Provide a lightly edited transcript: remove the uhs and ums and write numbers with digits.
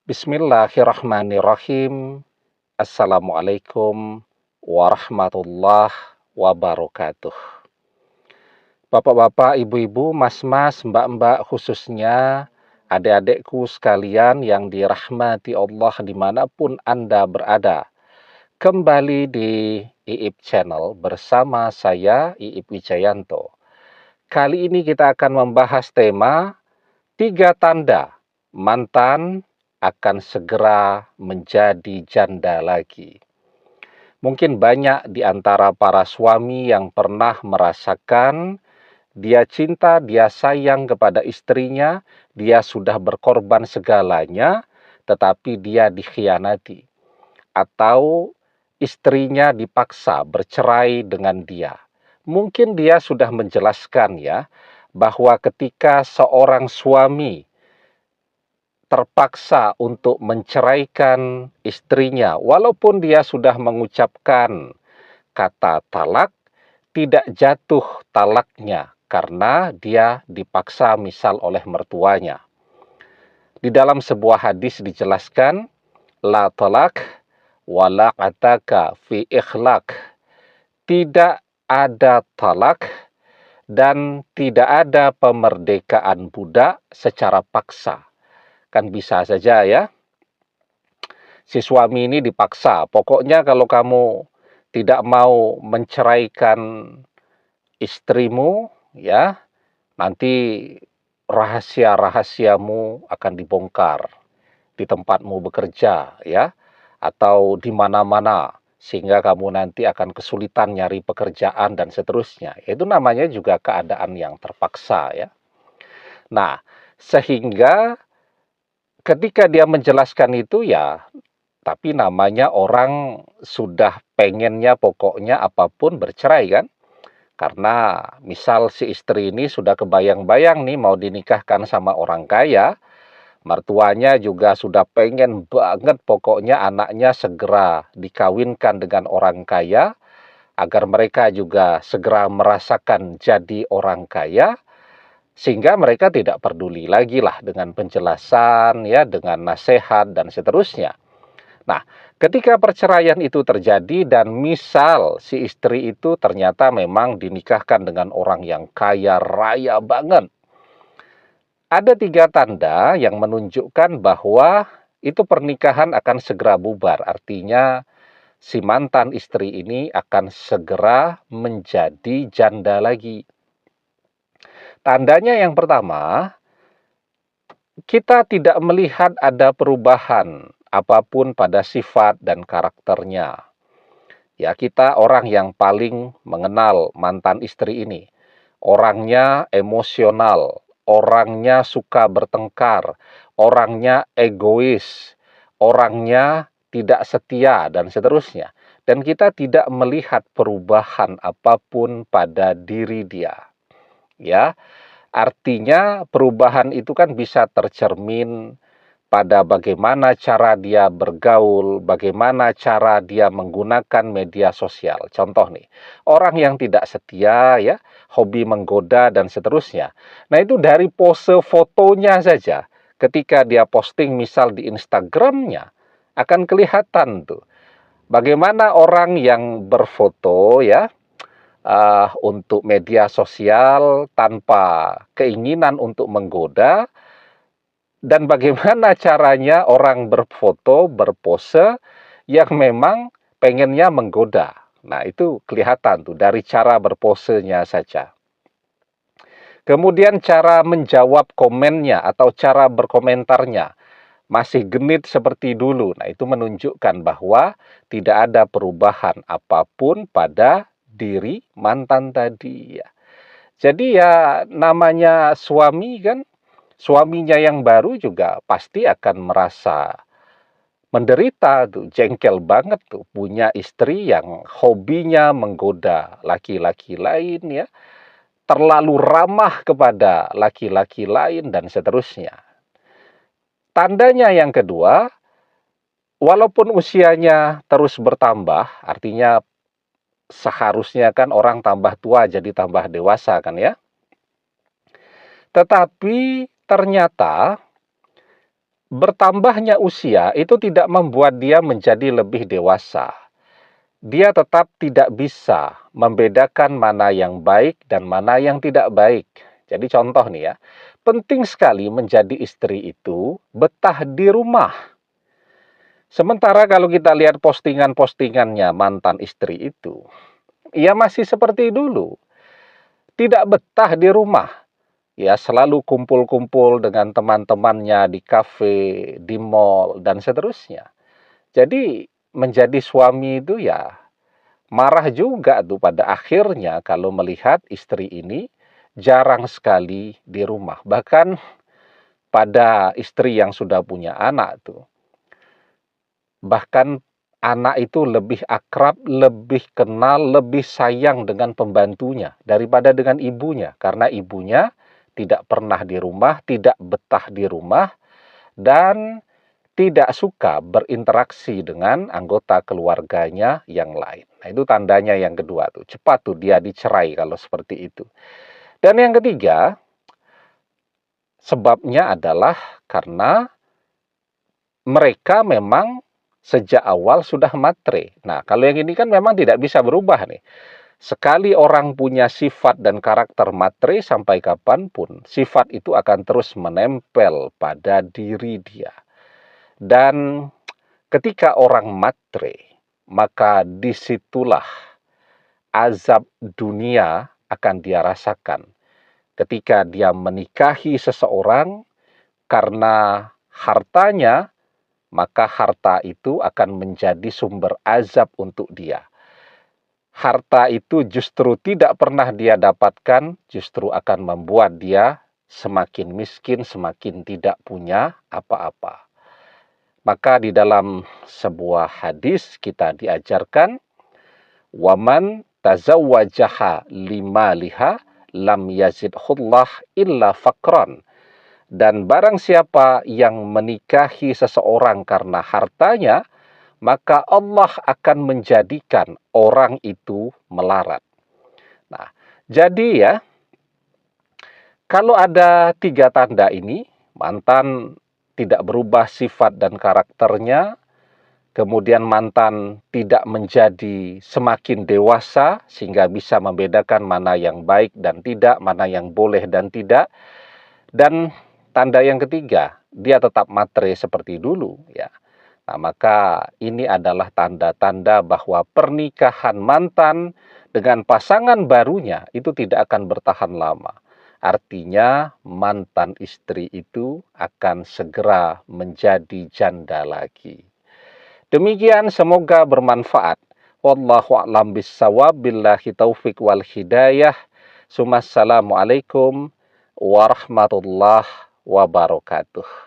Bismillahirrahmanirrahim. Assalamualaikum warahmatullahi wabarakatuh. Bapak-bapak, ibu-ibu, mas-mas, mbak-mbak, khususnya adik-adikku sekalian yang dirahmati Allah dimanapun Anda berada. Kembali di IIP Channel bersama saya, IIP Wijayanto. Kali ini kita akan membahas tema 3 tanda mantan akan segera menjadi janda lagi. Mungkin banyak di antara para suami yang pernah merasakan dia cinta, dia sayang kepada istrinya, dia sudah berkorban segalanya, tetapi dia dikhianati. Atau istrinya dipaksa bercerai dengan dia. Mungkin dia sudah menjelaskan ya, bahwa ketika seorang suami terpaksa untuk menceraikan istrinya, walaupun dia sudah mengucapkan kata talak, tidak jatuh talaknya karena dia dipaksa misal oleh mertuanya. Di dalam sebuah hadis dijelaskan, la talak wala ataka fi ikhlaq. Tidak ada talak dan tidak ada pemerdekaan budak secara paksa. Kan bisa saja ya, si suami ini dipaksa, pokoknya kalau kamu tidak mau menceraikan istrimu, ya, nanti rahasia-rahasiamu akan dibongkar di tempatmu bekerja, ya, atau di mana-mana, sehingga kamu nanti akan kesulitan nyari pekerjaan dan seterusnya. Itu namanya juga keadaan yang terpaksa, ya. Nah, sehingga ketika dia menjelaskan itu ya, tapi namanya orang sudah pengennya pokoknya apapun bercerai kan. Karena misal si istri ini sudah kebayang-bayang nih mau dinikahkan sama orang kaya, mertuanya juga sudah pengen banget pokoknya anaknya segera dikawinkan dengan orang kaya, agar mereka juga segera merasakan jadi orang kaya, sehingga mereka tidak peduli lagi lah dengan penjelasan, ya, dengan nasihat dan seterusnya. Nah, ketika perceraian itu terjadi dan misal si istri itu ternyata memang dinikahkan dengan orang yang kaya raya banget, ada 3 tanda yang menunjukkan bahwa itu pernikahan akan segera bubar. Artinya si mantan istri ini akan segera menjadi janda lagi. Tandanya yang pertama, kita tidak melihat ada perubahan apapun pada sifat dan karakternya. Ya, kita orang yang paling mengenal mantan istri ini. Orangnya emosional, orangnya suka bertengkar, orangnya egois, orangnya tidak setia, dan seterusnya. Dan kita tidak melihat perubahan apapun pada diri dia. Ya, artinya perubahan itu kan bisa tercermin pada bagaimana cara dia bergaul, bagaimana cara dia menggunakan media sosial. Contoh nih, orang yang tidak setia ya, hobi menggoda dan seterusnya. Nah, itu dari pose fotonya saja. Ketika dia posting misal di Instagramnya, akan kelihatan tuh bagaimana orang yang berfoto ya, untuk media sosial tanpa keinginan untuk menggoda, dan bagaimana caranya orang berfoto, berpose yang memang pengennya menggoda. Nah, itu kelihatan tuh dari cara berposenya saja. Kemudian cara menjawab komennya atau cara berkomentarnya masih genit seperti dulu. Nah, itu menunjukkan bahwa tidak ada perubahan apapun pada diri mantan tadi ya. Jadi ya namanya suami kan, suaminya yang baru juga pasti akan merasa menderita tuh, jengkel banget tuh punya istri yang hobinya menggoda laki-laki lain ya, terlalu ramah kepada laki-laki lain dan seterusnya. Tandanya yang kedua, walaupun usianya terus bertambah, artinya seharusnya kan orang tambah tua jadi tambah dewasa kan ya. Tetapi ternyata bertambahnya usia itu tidak membuat dia menjadi lebih dewasa. Dia tetap tidak bisa membedakan mana yang baik dan mana yang tidak baik. Jadi contoh nih ya, penting sekali menjadi istri itu betah di rumah. Sementara kalau kita lihat postingan-postingannya mantan istri itu, ia masih seperti dulu, tidak betah di rumah. Ya, selalu kumpul-kumpul dengan teman-temannya di kafe, di mall, dan seterusnya. Jadi, menjadi suami itu ya marah juga tuh pada akhirnya kalau melihat istri ini jarang sekali di rumah. Bahkan pada istri yang sudah punya anak tuh, bahkan anak itu lebih akrab, lebih kenal, lebih sayang dengan pembantunya daripada dengan ibunya. Karena ibunya tidak pernah di rumah, tidak betah di rumah, dan tidak suka berinteraksi dengan anggota keluarganya yang lain. Nah, itu tandanya yang kedua tuh. Cepat tuh dia dicerai kalau seperti itu. Dan yang ketiga, sebabnya adalah karena mereka memang sejak awal sudah matre. Nah, kalau yang ini kan memang tidak bisa berubah nih. Sekali orang punya sifat dan karakter matre sampai kapanpun, sifat itu akan terus menempel pada diri dia. Dan ketika orang matre, maka disitulah azab dunia akan dia rasakan. Ketika dia menikahi seseorang karena hartanya, maka harta itu akan menjadi sumber azab untuk dia. Harta itu justru tidak pernah dia dapatkan, justru akan membuat dia semakin miskin, semakin tidak punya apa-apa. Maka di dalam sebuah hadis kita diajarkan, waman tazawwajaha limaliha lam yazidhullah illa faqran. Dan barang siapa yang menikahi seseorang karena hartanya, maka Allah akan menjadikan orang itu melarat. Nah, jadi ya, kalau ada 3 tanda ini, mantan tidak berubah sifat dan karakternya, kemudian mantan tidak menjadi semakin dewasa sehingga bisa membedakan mana yang baik dan tidak, mana yang boleh dan tidak, dan tanda yang ketiga, dia tetap matre seperti dulu ya. Nah, maka ini adalah tanda-tanda bahwa pernikahan mantan dengan pasangan barunya itu tidak akan bertahan lama. Artinya mantan istri itu akan segera menjadi janda lagi. Demikian, semoga bermanfaat. Wallahu a'lam bishawab, billahi taufik wal hidayah. Assalamualaikum warahmatullahi wabarakatuh.